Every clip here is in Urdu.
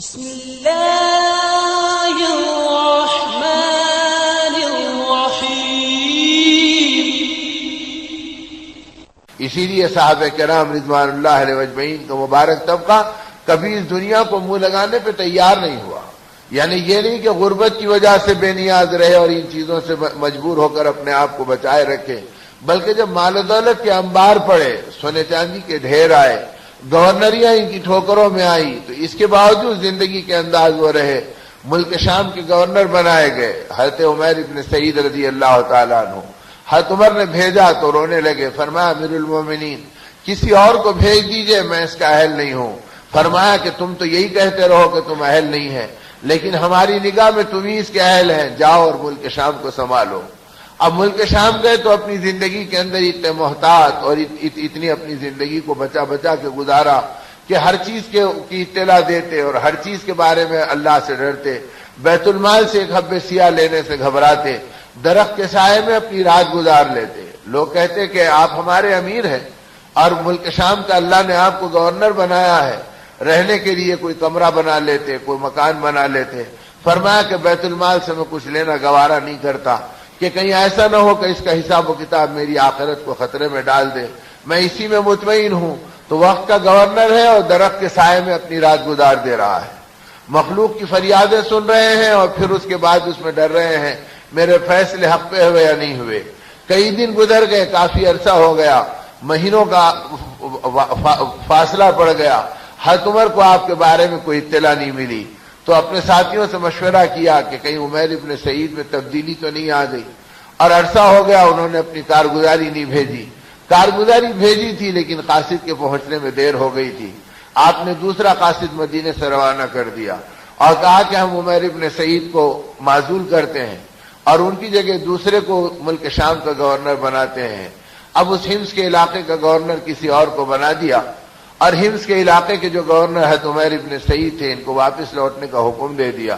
بسم اللہ الرحمن الرحیم۔ اسی لیے صحابہ کرام رضوان اللہ علیہ اجمعین کا مبارک طبقہ کبھی اس دنیا کو منہ لگانے پہ تیار نہیں ہوا۔ یعنی یہ نہیں کہ غربت کی وجہ سے بے نیاز رہے اور ان چیزوں سے مجبور ہو کر اپنے آپ کو بچائے رکھے، بلکہ جب مال و دولت کے انبار پڑے، سونے چاندی کے ڈھیر آئے، گورنریاں ان کی ٹھوکروں میں آئی، تو اس کے باوجود زندگی کے انداز وہ رہے۔ ملک شام کے گورنر بنائے گئے حضرت عمر ابن سعید رضی اللہ تعالیٰ عنہ۔ حضرت عمر نے بھیجا تو رونے لگے، فرمایا امیر المومنین کسی اور کو بھیج دیجئے، میں اس کا اہل نہیں ہوں۔ فرمایا کہ تم تو یہی کہتے رہو کہ تم اہل نہیں ہے، لیکن ہماری نگاہ میں تم ہی اس کے اہل ہیں، جاؤ اور ملک شام کو سنبھالو۔ اب ملک شام گئے تو اپنی زندگی کے اندر اتنے محتاط اور اتنی اپنی زندگی کو بچا بچا کے گزارا کہ ہر چیز کی اطلاع دیتے اور ہر چیز کے بارے میں اللہ سے ڈرتے، بیت المال سے ایک حب سیاہ لینے سے گھبراتے، درخت کے سائے میں اپنی رات گزار لیتے۔ لوگ کہتے کہ آپ ہمارے امیر ہیں اور ملک شام کا اللہ نے آپ کو گورنر بنایا ہے، رہنے کے لیے کوئی کمرہ بنا لیتے، کوئی مکان بنا لیتے۔ فرمایا کہ بیت المال سے میں کچھ لینا گوارا نہیں کرتا کہ کہیں ایسا نہ ہو کہ اس کا حساب و کتاب میری آخرت کو خطرے میں ڈال دے، میں اسی میں مطمئن ہوں۔ تو وقت کا گورنر ہے اور درخت کے سائے میں اپنی رات گزار دے رہا ہے، مخلوق کی فریادیں سن رہے ہیں اور پھر اس کے بعد اس میں ڈر رہے ہیں میرے فیصلے حق پہ ہوئے یا نہیں ہوئے۔ کئی دن گزر گئے، کافی عرصہ ہو گیا، مہینوں کا فاصلہ پڑ گیا، حضرت عمر کو آپ کے بارے میں کوئی اطلاع نہیں ملی۔ تو اپنے ساتھیوں سے مشورہ کیا کہ کہیں عمر ابن سعید میں تبدیلی تو نہیں آ گئی، اور عرصہ ہو گیا انہوں نے اپنی کارگزاری نہیں بھیجی۔ کارگزاری بھیجی تھی لیکن قاصد کے پہنچنے میں دیر ہو گئی تھی۔ آپ نے دوسرا قاصد مدینے سے روانہ کر دیا اور کہا کہ ہم عمر ابن سعید کو معزول کرتے ہیں اور ان کی جگہ دوسرے کو ملک شام کا گورنر بناتے ہیں۔ اب اس حمص کے علاقے کا گورنر کسی اور کو بنا دیا، اور حمص کے علاقے کے جو گورنر حضرت عمر ابن سعید تھے ان کو واپس لوٹنے کا حکم دے دیا۔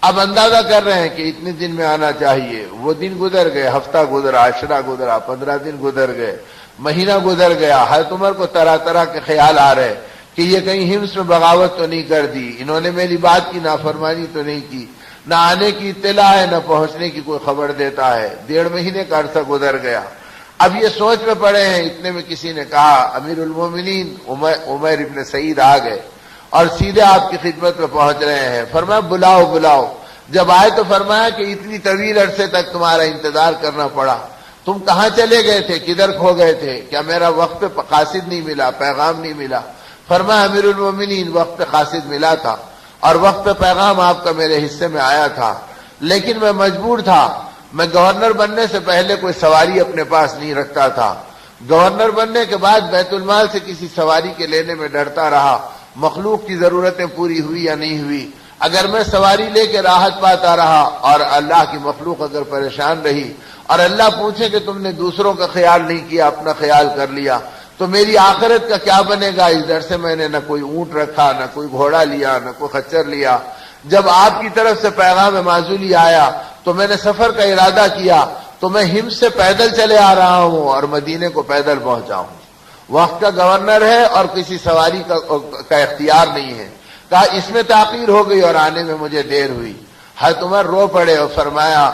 اب اندازہ کر رہے ہیں کہ اتنے دن میں آنا چاہیے، وہ دن گزر گئے، ہفتہ گزرا، عشرہ گزرا، 15 دن گزر گئے، مہینہ گزر گیا۔ حضرت عمر کو طرح طرح کے خیال آ رہے کہ یہ کہیں حمص میں بغاوت تو نہیں کر دی، انہوں نے میری بات کی نافرمانی تو نہیں کی، نہ آنے کی اطلاع ہے نہ پہنچنے کی کوئی خبر دیتا ہے۔ 1.5 مہینے کا عرصہ گزر گیا۔ اب یہ سوچ میں پڑے ہیں، اتنے میں کسی نے کہا امیر المومنین عمر ابن سعید آ گئے اور سیدھے آپ کی خدمت میں پہنچ رہے ہیں۔ فرمایا بلاؤ بلاؤ۔ جب آئے تو فرمایا کہ اتنی طویل عرصے تک تمہارا انتظار کرنا پڑا، تم کہاں چلے گئے تھے، کدھر کھو گئے تھے؟ کیا میرا وقت پہ قاصد نہیں ملا، پیغام نہیں ملا؟ فرمایا امیر المومنین وقت پہ قاصد ملا تھا اور وقت پہ پیغام آپ کا میرے حصے میں آیا تھا، لیکن میں مجبور تھا، میں گورنر بننے سے پہلے کوئی سواری اپنے پاس نہیں رکھتا تھا، گورنر بننے کے بعد بیت المال سے کسی سواری کے لینے میں ڈرتا رہا، مخلوق کی ضرورتیں پوری ہوئی یا نہیں ہوئی۔ اگر میں سواری لے کے راحت پاتا رہا اور اللہ کی مخلوق اگر پریشان رہی اور اللہ پوچھے کہ تم نے دوسروں کا خیال نہیں کیا، اپنا خیال کر لیا، تو میری آخرت کا کیا بنے گا؟ اس ڈر سے میں نے نہ کوئی اونٹ رکھا، نہ کوئی گھوڑا لیا، نہ کوئی خچر لیا۔ جب آپ کی طرف سے پیغام معزولی آیا تو میں نے سفر کا ارادہ کیا، تو میں حمص سے پیدل چلے آ رہا ہوں اور مدینے کو پیدل پہنچا ہوں۔ وقت کا گورنر ہے اور کسی سواری کا اختیار نہیں ہے۔ کہا اس میں تاخیر ہو گئی اور آنے میں مجھے دیر ہوئی۔ حضرت عمر رو پڑے اور فرمایا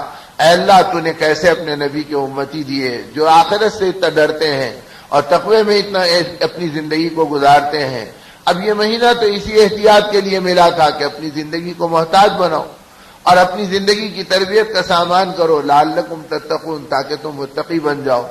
اے اللہ تو نے کیسے اپنے نبی کے امتی دیے جو آخرت سے اتنا ڈرتے ہیں اور تقوی میں اتنا اپنی زندگی کو گزارتے ہیں۔ اب یہ مہینہ تو اسی احتیاط کے لیے ملا تھا کہ اپنی زندگی کو محتاط بناؤ اور اپنی زندگی کی تربیت کا سامان کرو، لعلکم تتقون، تاکہ تم متقی بن جاؤ۔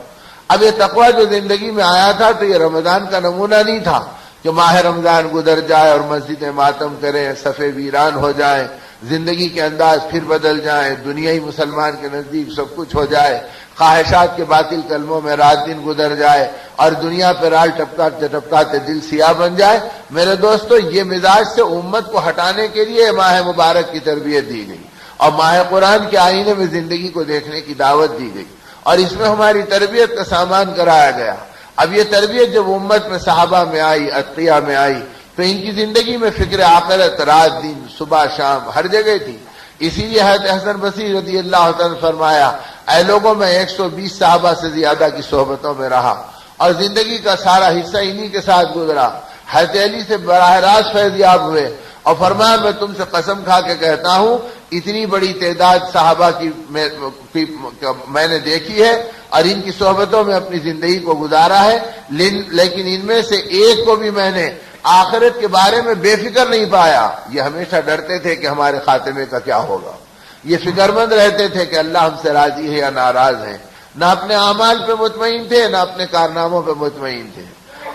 اب یہ تقوی جو زندگی میں آیا تھا تو یہ رمضان کا نمونہ نہیں تھا کہ ماہ رمضان گزر جائے اور مسجدیں ماتم کریں، صفیں ویران ہو جائیں، زندگی کے انداز پھر بدل جائیں، دنیا ہی مسلمان کے نزدیک سب کچھ ہو جائے، خواہشات کے باطل کلموں میں رات دن گزر جائے اور دنیا پہ رال ٹپکاتے ٹپکاتے دل سیاہ بن جائے۔ میرے دوستو یہ مزاج سے امت کو ہٹانے کے لیے ماہ مبارک کی تربیت دی گئی اور ماہ قرآن کے آئینے میں زندگی کو دیکھنے کی دعوت دی گئی اور اس میں ہماری تربیت کا سامان کرایا گیا۔ اب یہ تربیت جب امت میں صحابہ میں آئی، اتقیاء میں آئی، تو ان کی زندگی میں فکر آخرت رات دن صبح شام ہر جگہ تھی۔ اسی لیے حضرت حسن بصری رضی اللہ عنہ نے فرمایا اے لوگوں میں 120 صحابہ سے زیادہ کی صحبتوں میں رہا اور زندگی کا سارا حصہ انہی کے ساتھ گزرا۔ حضرت علی سے براہ راست فیض یاب ہوئے اور فرمایا میں تم سے قسم کھا کے کہتا ہوں اتنی بڑی تعداد صحابہ کی میں نے دیکھی ہے اور ان کی صحبتوں میں اپنی زندگی کو گزارا ہے، لیکن ان میں سے ایک کو بھی میں نے آخرت کے بارے میں بے فکر نہیں پایا۔ یہ ہمیشہ ڈرتے تھے کہ ہمارے خاتمے کا کیا ہوگا، یہ فکر مند رہتے تھے کہ اللہ ہم سے راضی ہے یا ناراض ہے، نہ اپنے اعمال پہ مطمئن تھے نہ اپنے کارناموں پہ مطمئن تھے۔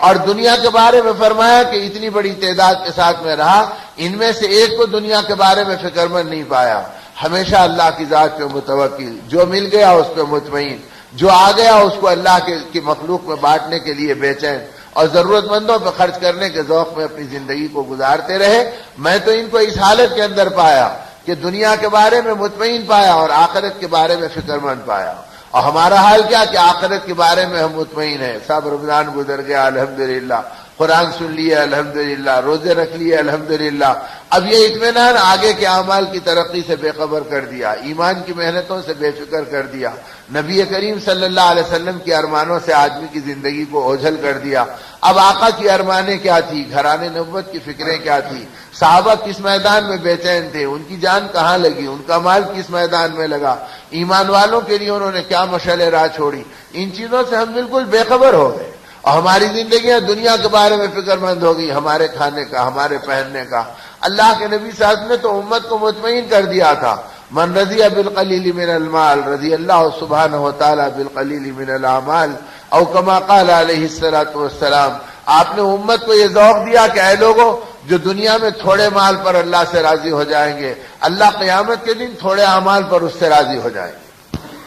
اور دنیا کے بارے میں فرمایا کہ اتنی بڑی تعداد کے ساتھ میں رہا، ان میں سے ایک کو دنیا کے بارے میں فکر مند نہیں پایا، ہمیشہ اللہ کی ذات پہ متوکل، جو مل گیا اس پہ مطمئن، جو آ گیا اس کو اللہ کی مخلوق میں بانٹنے کے لیے بے چین اور ضرورت مندوں پہ خرچ کرنے کے ذوق میں اپنی زندگی کو گزارتے رہے۔ میں تو ان کو اس حالت کے اندر پایا کہ دنیا کے بارے میں مطمئن پایا اور آخرت کے بارے میں فکر مند پایا۔ اور ہمارا حال کیا کہ آخرت کے بارے میں ہم مطمئن ہیں، سب رمضان گزر گیا الحمدللہ، قرآن سن لیا الحمدللہ، روزے رکھ لیے الحمدللہ، اب یہ اطمینان آگے کے اعمال کی ترقی سے بے خبر کر دیا، ایمان کی محنتوں سے بے فکر کر دیا، نبی کریم صلی اللہ علیہ وسلم کی ارمانوں سے آدمی کی زندگی کو اوجھل کر دیا۔ اب آقا کی ارمانیں کیا تھی، گھرانے نبوت کی فکریں کیا تھی، صحابہ کس میدان میں بے چین تھے، ان کی جان کہاں لگی، ان کا مال کس میدان میں لگا، ایمان والوں کے لیے انہوں نے کیا مشعل راہ چھوڑی، ان چیزوں سے ہم بالکل بے خبر ہو گئے اور ہماری زندگیاں دنیا کے بارے میں فکر مند ہو گئی، ہمارے کھانے کا، ہمارے پہننے کا۔ اللہ کے نبی صاحب نے تو امت کو مطمئن کر دیا تھا، من رضی بالقلیل من المال رضی اللہ سبحانہ وتعالی بالقلیل من الاعمال، او کما قال علیہ الصلوۃ والسلام۔ آپ نے امت کو یہ ذوق دیا کہ اے لوگوں، جو دنیا میں تھوڑے مال پر اللہ سے راضی ہو جائیں گے، اللہ قیامت کے دن تھوڑے اعمال پر اس سے راضی ہو جائیں گے۔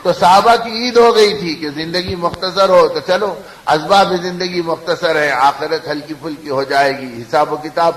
تو صحابہ کی عید ہو گئی تھی کہ زندگی مختصر ہو، تو چلو اسباب زندگی مختصر ہے، آخرت ہلکی پھلکی ہو جائے گی، حساب و کتاب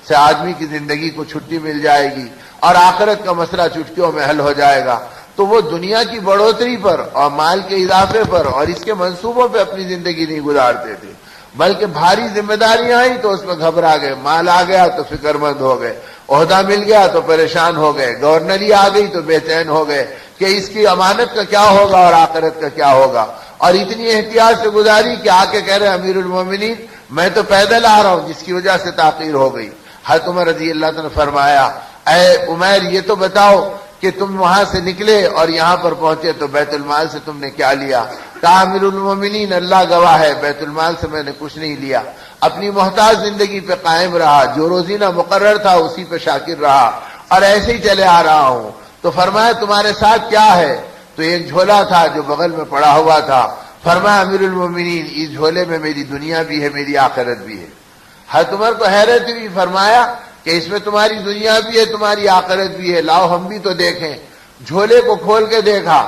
سے آدمی کی زندگی کو چھٹی مل جائے گی اور آخرت کا مسئلہ چٹکیوں میں حل ہو جائے گا۔ تو وہ دنیا کی بڑھوتری پر اور مال کے اضافے پر اور اس کے منصوبوں پہ اپنی زندگی نہیں گزارتے تھے، بلکہ بھاری ذمہ داریاں آئیں تو اس میں گھبرا گئے، مال آ گیا تو فکر مند ہو گئے، عہدہ مل گیا تو پریشان ہو گئے، گورنری آ گئی تو بے چین ہو گئے کہ اس کی امانت کا کیا ہوگا اور آخرت کا کیا ہوگا، اور اتنی احتیاط سے گزاری کہ آ کے کہہ رہے امیر المومنین میں تو پیدل آ رہا ہوں، جس کی وجہ سے تاخیر ہو گئی۔ حضرت عمر رضی اللہ عنہ نے فرمایا اے عمیر یہ تو بتاؤ کہ تم وہاں سے نکلے اور یہاں پر پہنچے تو بیت المال سے تم نے کیا لیا؟ کہا امیر المومنین اللہ گواہ ہے بیت المال سے میں نے کچھ نہیں لیا، اپنی محتاج زندگی پہ قائم رہا، جو روزینہ مقرر تھا اسی پہ شاکر رہا اور ایسے ہی چلے آ رہا ہوں۔ تو فرمایا تمہارے ساتھ کیا ہے؟ تو ایک جھولا تھا جو بغل میں پڑا ہوا تھا۔ فرمایا امیر المومنین اس جھولے میں میری دنیا بھی ہے میری آخرت بھی ہے۔ حضرت عمر کو حیرت ہوئی، فرمایا کہ اس میں تمہاری دنیا بھی ہے تمہاری آخرت بھی ہے، لاؤ ہم بھی تو دیکھیں۔ جھولے کو کھول کے دیکھا،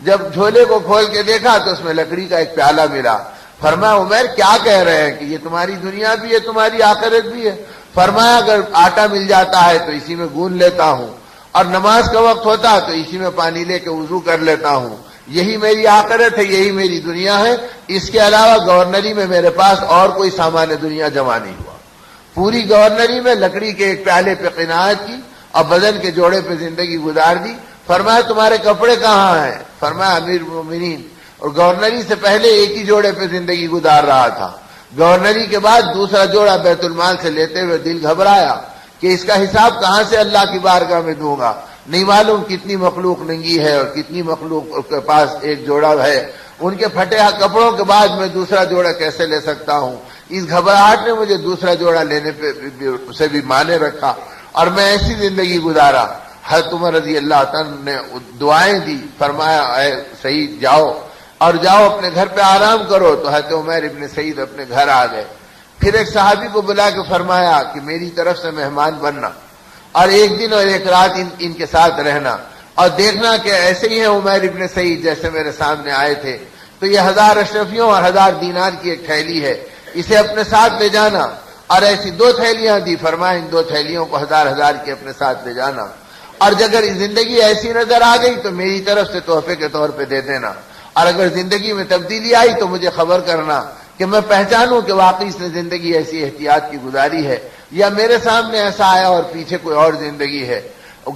جب جھولے کو کھول کے دیکھا تو اس میں لکڑی کا ایک پیالہ ملا۔ فرمایا عمر کیا کہہ رہے ہیں کہ یہ تمہاری دنیا بھی ہے تمہاری آخرت بھی ہے؟ فرمایا اگر آٹا مل جاتا ہے تو اسی میں گون لیتا ہوں، اور نماز کا وقت ہوتا تو اسی میں پانی لے کے وضو کر لیتا ہوں، یہی میری آخرت ہے یہی میری دنیا ہے، اس کے علاوہ گورنری میں میرے پاس اور کوئی سامان دنیا جمع نہیں ہوا۔ پوری گورنری میں لکڑی کے ایک پیالے پہ قناعت کی اور بدن کے جوڑے پہ زندگی گزار دی۔ فرمایا تمہارے کپڑے کہاں ہیں؟ فرمایا امیر المومنین اور گورنری سے پہلے ایک ہی جوڑے پہ زندگی گزار رہا تھا، گورنری کے بعد دوسرا جوڑا بیت المال سے لیتے ہوئے دل گھبرایا کہ اس کا حساب کہاں سے اللہ کی بارگاہ میں دوں گا، نہیں معلوم کتنی مخلوق ننگی ہے اور کتنی مخلوق کے پاس ایک جوڑا ہے، ان کے پھٹے کپڑوں کے بعد میں دوسرا جوڑا کیسے لے سکتا ہوں؟ اس گھبراہٹ نے مجھے دوسرا جوڑا لینے پہ سے بھی مانے رکھا اور میں ایسی زندگی گزارا۔ حضرت عمر رضی اللہ عنہ نے دعائیں دی، فرمایا اے سعید جاؤ اور جاؤ اپنے گھر پہ آرام کرو۔ تو حضرت عمر ابن سعید اپنے گھر آ گئے، پھر ایک صحابی کو بلا کے فرمایا کہ میری طرف سے مہمان بننا اور ایک دن اور ایک رات ان کے ساتھ رہنا اور دیکھنا کہ ایسے ہی ہیں عمر ابن سعید جیسے میرے سامنے آئے تھے، تو یہ 1000 اشرفیوں اور 1000 دینار کی ایک تھیلی ہے، اسے اپنے ساتھ لے جانا، اور ایسی 2 تھیلیاں دی، فرمایا ان 2 تھیلیوں کو 1000 کی اپنے ساتھ لے جانا، اور اگر زندگی ایسی نظر آ گئی تو میری طرف سے تحفے کے طور پہ دے دینا، اور اگر زندگی میں تبدیلی آئی تو مجھے خبر کرنا کہ میں پہچانوں کہ واقعی اس نے زندگی ایسی احتیاط کی گزاری ہے یا میرے سامنے ایسا آیا اور پیچھے کوئی اور زندگی ہے۔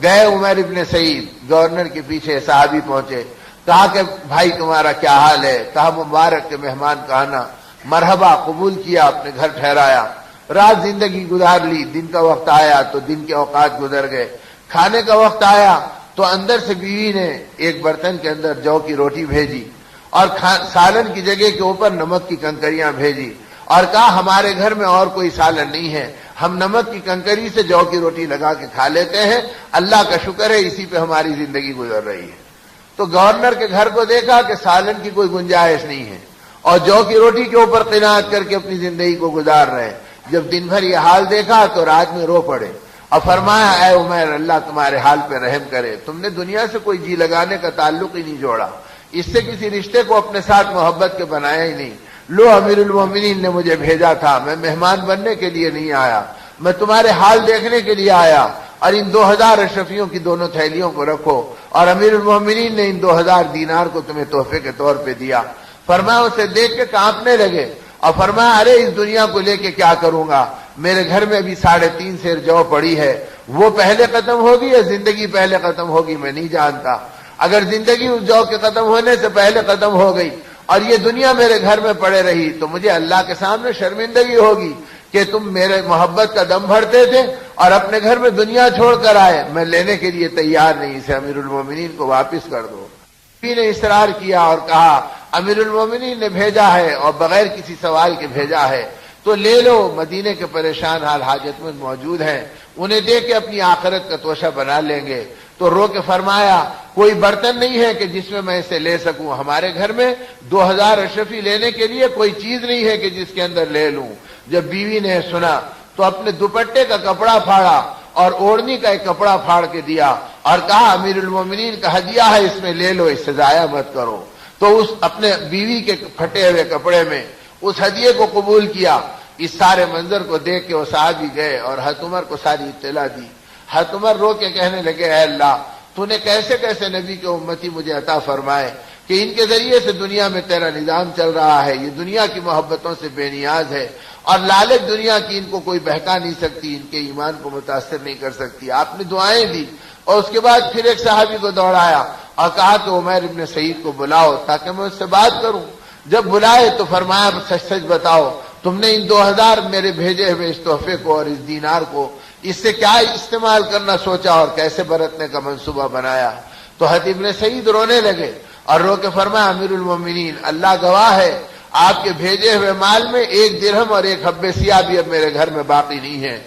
گئے عمر ابن سعید، گورنر کے پیچھے صحابی پہنچے، کہا کہ بھائی تمہارا کیا حال ہے؟ کہا مبارک کے مہمان کا آنا، مرحبا، قبول کیا، اپنے گھر ٹھہرایا۔ رات زندگی گزار لی، دن کا وقت آیا تو دن کے اوقات گزر گئے، کھانے کا وقت آیا تو اندر سے بیوی نے ایک برتن کے اندر جو کی روٹی بھیجی اور سالن کی جگہ کے اوپر نمک کی کنکریاں بھیجی اور کہا ہمارے گھر میں اور کوئی سالن نہیں ہے، ہم نمک کی کنکری سے جو کی روٹی لگا کے کھا لیتے ہیں، اللہ کا شکر ہے اسی پہ ہماری زندگی گزر رہی ہے۔ تو گورنر کے گھر کو دیکھا کہ سالن کی کوئی گنجائش نہیں ہے اور جو کی روٹی کے اوپر قناعت کر کے اپنی زندگی کو گزار رہے ہیں۔ جب دن بھر یہ حال دیکھا تو رات میں رو پڑے اور فرمایا اے عمیر، اللہ تمہارے حال پہ رحم کرے، تم نے دنیا سے کوئی جی لگانے کا تعلق ہی نہیں جوڑا، اس سے کسی رشتے کو اپنے ساتھ محبت کے بنایا ہی نہیں۔ لو امیر المومنین نے مجھے بھیجا تھا، میں مہمان بننے کے لیے نہیں آیا، میں تمہارے حال دیکھنے کے لیے آیا، اور ان 2000 اشرفیوں کی دونوں تھیلیوں کو رکھو، اور امیر المومنین نے ان 2000 دینار کو تمہیں تحفے کے طور پہ دیا۔ فرمایا اسے دیکھ کے کانپنے لگے اور فرمایا ارے اس دنیا کو لے کے کیا کروں گا، میرے گھر میں ابھی 3.5 سیر جو پڑی ہے، وہ پہلے ختم ہوگی یا زندگی پہلے ختم ہوگی میں نہیں جانتا، اگر زندگی اس جو کے ختم ہونے سے پہلے ختم ہو گئی اور یہ دنیا میرے گھر میں پڑے رہی تو مجھے اللہ کے سامنے شرمندگی ہوگی کہ تم میرے محبت کا دم بھرتے تھے اور اپنے گھر میں دنیا چھوڑ کر آئے، میں لینے کے لیے تیار نہیں، اسے امیر المومنین کو واپس کر دو۔ نے اصرار کیا اور کہا امیر المومنین نے بھیجا ہے اور بغیر کسی سوال کے بھیجا ہے تو لے لو، مدینے کے پریشان حال حاجت مند موجود ہیں، انہیں دے کے اپنی آخرت کا توشہ بنا لیں گے۔ تو رو کے فرمایا کوئی برتن نہیں ہے کہ جس میں اسے لے سکوں، ہمارے گھر میں 2000 اشرفی لینے کے لیے کوئی چیز نہیں ہے کہ جس کے اندر لے لوں۔ جب بیوی نے سنا تو اپنے دوپٹے کا کپڑا پھاڑا اور اوڑھنی کا ایک کپڑا پھاڑ کے دیا اور کہا امیر المومنین کا ہدیہ ہے، اس میں لے لو، اس سے ضائع مت کرو۔ تو اس اپنے بیوی کے پھٹے ہوئے کپڑے میں اس ہدیے کو قبول کیا۔ اس سارے منظر کو دیکھ کے وہ صحابی گئے اور حضرت عمر کو ساری اطلاع دی۔ حضرت عمر رو کے کہنے لگے اے اللہ، تو نے کیسے کیسے نبی کے امتی مجھے عطا فرمائے کہ ان کے ذریعے سے دنیا میں تیرا نظام چل رہا ہے، یہ دنیا کی محبتوں سے بے نیاز ہے اور لالچ دنیا کی ان کو کوئی بہکا نہیں سکتی، ان کے ایمان کو متاثر نہیں کر سکتی۔ آپ نے دعائیں دی اور اس کے بعد پھر ایک صحابی کو دوڑایا اور کہا کہ عمیر ابن سعید کو بلاؤ تاکہ میں اس سے بات کروں۔ جب بلائے تو فرمایا سچ سچ بتاؤ، تم نے ان 2000 میرے بھیجے ہوئے اس تحفے کو اور اس دینار کو اس سے کیا استعمال کرنا سوچا اور کیسے برتنے کا منصوبہ بنایا؟ تو حضرت ابن سعید رونے لگے اور رو کے فرمایا امیر المومنین اللہ گواہ ہے، آپ کے بھیجے ہوئے مال میں 1 درہم اور 1 حبہ سیاہ بھی اب میرے گھر میں باقی نہیں ہے۔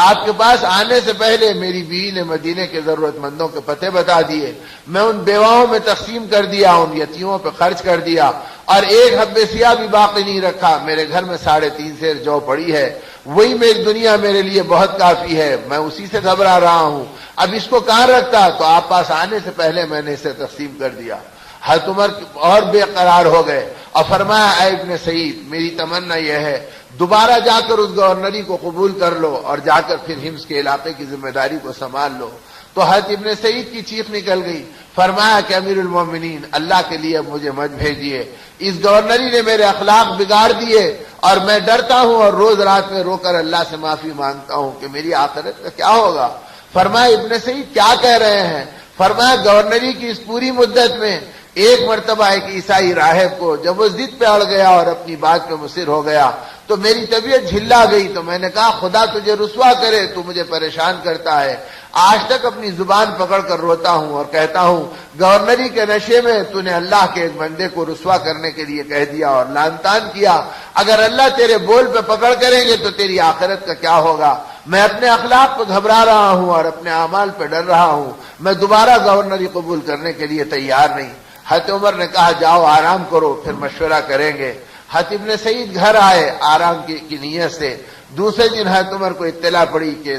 آپ کے پاس آنے سے پہلے میری بیوی نے مدینے کے ضرورت مندوں کے پتے بتا دیے، میں ان بیواؤں میں تقسیم کر دیا، ان یتیموں پہ خرچ کر دیا اور 1 حبہ سیاہ بھی باقی نہیں رکھا۔ میرے گھر میں 3.5 سیر جو پڑی ہے، وہی میری دنیا میرے لیے بہت کافی ہے، میں اسی سے گھبرا رہا ہوں، اب اس کو کہاں رکھتا تو آپ پاس آنے سے پہلے میں نے اسے تقسیم کر دیا۔ حضرت عمر اور بے قرار ہو گئے اور فرمایا اے ابن سعید، میری تمنا یہ ہے دوبارہ جا کر اس گورنری کو قبول کر لو اور جا کر پھر ہمس کے علاقے کی ذمہ داری کو سنبھال لو۔ تو حضرت ابن سعید کی چیخ نکل گئی، فرمایا کہ امیر المومنین اللہ کے لیے اب مجھے مت بھیجیے، اس گورنری نے میرے اخلاق بگاڑ دیے اور میں ڈرتا ہوں اور روز رات میں رو کر اللہ سے معافی مانگتا ہوں کہ میری آخرت کا کیا ہوگا۔ فرمایا ابن سعید کیا کہہ رہے ہیں؟ فرمایا گورنری کی اس پوری مدت میں ایک مرتبہ ایک عیسائی راہب کو جب وہ ضد پہ اڑ گیا اور اپنی بات پہ مصر ہو گیا تو میری طبیعت جھلا گئی، تو میں نے کہا خدا تجھے رسوا کرے، تو مجھے پریشان کرتا ہے۔ آج تک اپنی زبان پکڑ کر روتا ہوں اور کہتا ہوں گورنری کے نشے میں تو نے اللہ کے ایک بندے کو رسوا کرنے کے لیے کہہ دیا اور لعن طعن کیا، اگر اللہ تیرے بول پہ پکڑ کریں گے تو تیری آخرت کا کیا ہوگا؟ میں اپنے اخلاق پہ گھبرا رہا ہوں اور اپنے اعمال پہ ڈر رہا ہوں، میں دوبارہ گورنری قبول کرنے کے لیے تیار نہیں۔ حضرت عمر نے کہا جاؤ آرام کرو، پھر مشورہ کریں گے۔ حضرت ابن سعید گھر آئے آرام کی نیت سے۔ دوسرے دن حضرت عمر کو اطلاع پڑی کہ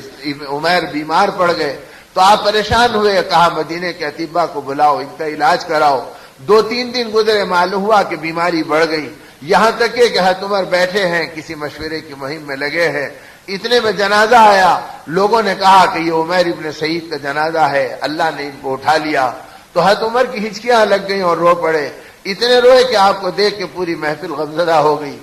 عمیر بیمار پڑ گئے تو آپ پریشان ہوئے، کہا مدینے کے اطباء کو بلاؤ، ان کا علاج کراؤ۔ 2-3 دن گزرے، معلوم ہوا کہ بیماری بڑھ گئی، یہاں تک کہ حضرت عمر بیٹھے ہیں کسی مشورے کی مہم میں لگے ہیں، اتنے میں جنازہ آیا۔ لوگوں نے کہا کہ یہ عمیر ابن سعید کا جنازہ ہے، اللہ نے ان کو اٹھا لیا۔ تو حضرت عمر کی ہچکیاں لگ گئیں اور رو پڑے، اتنے روئے کہ آپ کو دیکھ کے پوری محفل غمزدہ ہو گئی۔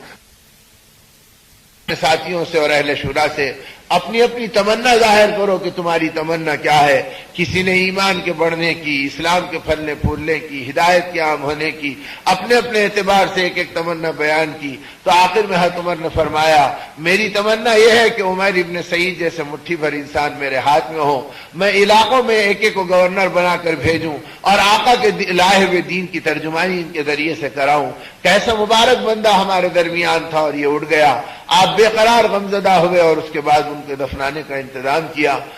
ساتھیوں سے اور اہل شورا سے اپنی اپنی تمنا ظاہر کرو کہ تمہاری تمنا کیا ہے. کسی نے ایمان کے بڑھنے کی، اسلام کے پھلنے پھولنے کی، ہدایت کے عام ہونے کی، اپنے اپنے اعتبار سے ایک ایک تمنا بیان کی. تو آخر میں حضرت عمر نے فرمایا میری تمنا یہ ہے کہ عمیر ابن سعید جیسے مٹھی بھر انسان میرے ہاتھ میں ہو، میں علاقوں میں ایک ایک کو گورنر بنا کر بھیجوں اور آقا کے لائے ہوئے دین کی ترجمانی ان کے ذریعے سے کراؤں. کیسا مبارک بندہ ہمارے درمیان تھا اور یہ اٹھ گیا. آپ بے قرار غمزدہ ہوئے اور اس کے بعد ان کے دفنانے کا انتظام کیا.